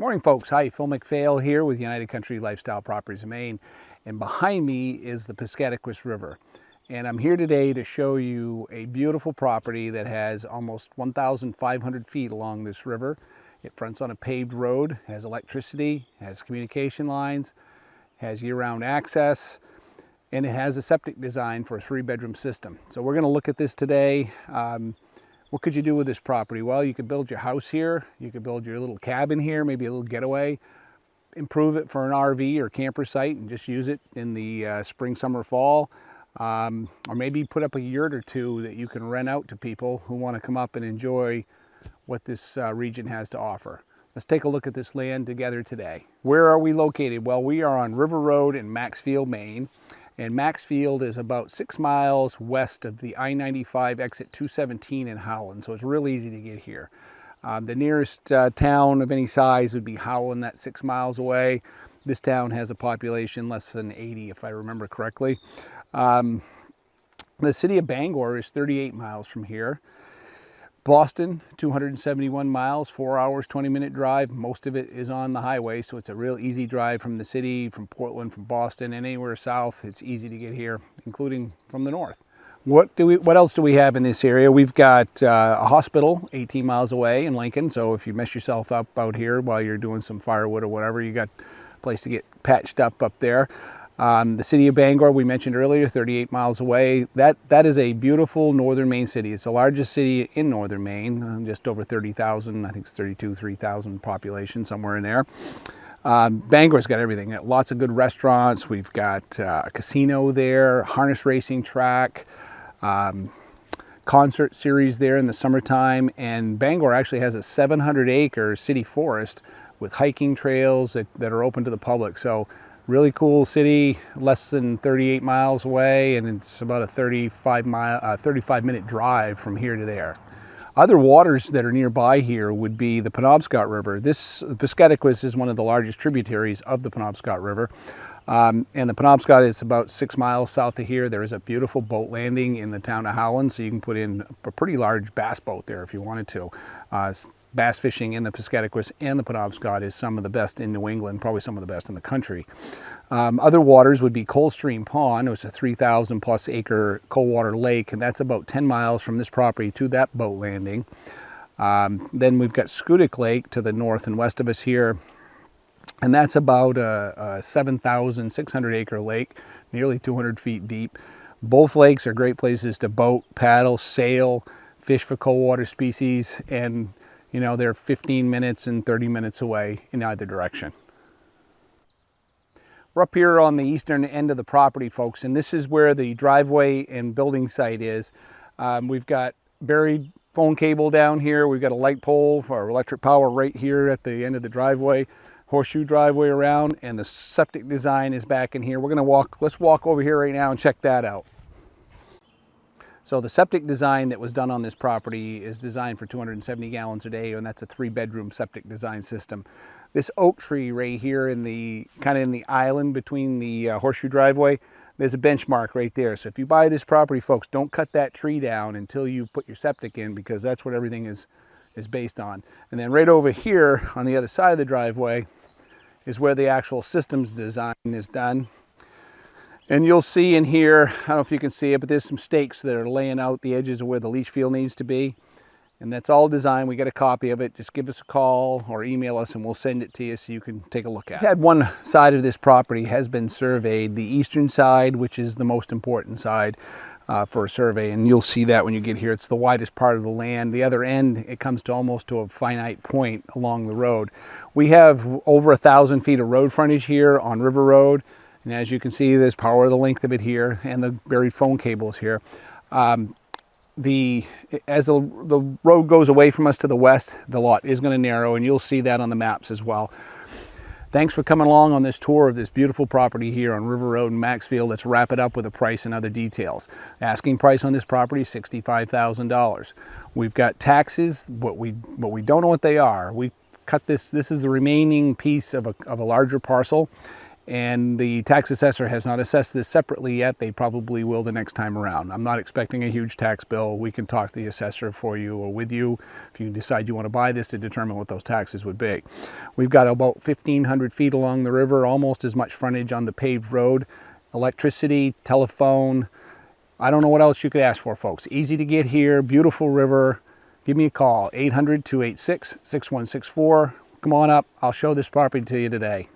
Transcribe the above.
Morning folks, hi, Phil McPhail here with United Country Lifestyle Properties in Maine, and behind me is the Piscataquis River. And I'm here today to show you a beautiful property that has almost 1,500 feet along this river. It fronts on a paved road, has electricity, has communication lines, has year-round access, and it has a septic design for a 3-bedroom system. So we're going to look at this today. What could you do with this property? Well, you could build your house here, you could build your little cabin here, maybe a little getaway, improve it for an RV or camper site and just use it in the spring, summer, fall, or maybe put up a yurt or two that you can rent out to people who want to come up and enjoy what this region has to offer. Let's take a look at this land together today. Where are we located? Well, we are on River Road in Maxfield, Maine. And Maxfield is about 6 miles west of the I-95 exit 217 in Howland, so it's real easy to get here. The nearest town of any size would be Howland, that's 6 miles away. This town has a population less than 80, if I remember correctly. The city of Bangor is 38 miles from here. Boston, 271 miles, 4 hours, 20-minute drive. Most of it is on the highway, so it's a real easy drive from the city, from Portland, from Boston, and anywhere south. It's easy to get here, including from the north. What else do we have in this area? We've got a hospital 18 miles away in Lincoln, so if you mess yourself up out here while you're doing some firewood or whatever, you got a place to get patched up there. The city of Bangor, we mentioned earlier, 38 miles away. That is a beautiful northern Maine city. It's the largest city in northern Maine, just over 30,000, I think it's 3,000 population, somewhere in there. Bangor's got everything. Lots of good restaurants. We've got a casino there, harness racing track, concert series there in the summertime, and Bangor actually has a 700-acre city forest with hiking trails that are open to the public. So really cool city, less than 38 miles away, and it's about a 35-minute drive from here to there. Other waters that are nearby here would be the Penobscot River. The Piscataquis is one of the largest tributaries of the Penobscot River. And the Penobscot is about 6 miles south of here. There is a beautiful boat landing in the town of Howland, so you can put in a pretty large bass boat there if you wanted to. Bass fishing in the Piscataquis and the Penobscot is some of the best in New England, probably some of the best in the country. Other waters would be Coldstream Pond. It was a 3,000 plus acre cold water lake, and that's about 10 miles from this property to that boat landing. Then we've got Schoodic Lake to the north and west of us here, and that's about a 7,600 acre lake, nearly 200 feet deep. Both lakes are great places to boat, paddle, sail, fish for cold water species, and you know, they're 15 minutes and 30 minutes away in either direction. We're up here on the eastern end of the property, folks, and this is where the driveway and building site is. We've got buried phone cable down here. We've got a light pole for electric power right here at the end of the driveway, horseshoe driveway around, and the septic design is back in here. Let's walk over here right now and check that out. So the septic design that was done on this property is designed for 270 gallons a day, and that's a 3-bedroom septic design system. This oak tree right here in the island between the horseshoe driveway, there's a benchmark right there. So if you buy this property, folks, don't cut that tree down until you put your septic in, because that's what everything is based on. And then right over here on the other side of the driveway is where the actual systems design is done. And you'll see in here, I don't know if you can see it, but there's some stakes that are laying out the edges of where the leach field needs to be. And that's all designed. We got a copy of it. Just give us a call or email us and we'll send it to you so you can take a look at it. One side of this property has been surveyed, the eastern side, which is the most important side for a survey. And you'll see that when you get here. It's the widest part of the land. The other end, it comes to almost to a finite point along the road. We have over 1,000 feet of road frontage here on River Road. And as you can see, there's power the length of it here and the buried phone cables here. As the road goes away from us to the west, the lot is going to narrow, and you'll see that on the maps as well. Thanks for coming along on this tour of this beautiful property here on River Road in Maxfield. Let's wrap it up with a price and other details. The asking price on this property is $65,000. We've got taxes, but we don't know what they are. We cut this. This is the remaining piece of a larger parcel. and the tax assessor has not assessed this separately yet. They probably will the next time around. I'm not expecting a huge tax bill. We can talk to the assessor for you or with you if you decide you want to buy this to determine what those taxes would be. We've got about 1,500 feet along the river, almost as much frontage on the paved road, electricity, telephone. I don't know what else you could ask for, folks. Easy to get here, beautiful river. Give me a call, 800-286-6164. Come on up, I'll show this property to you today.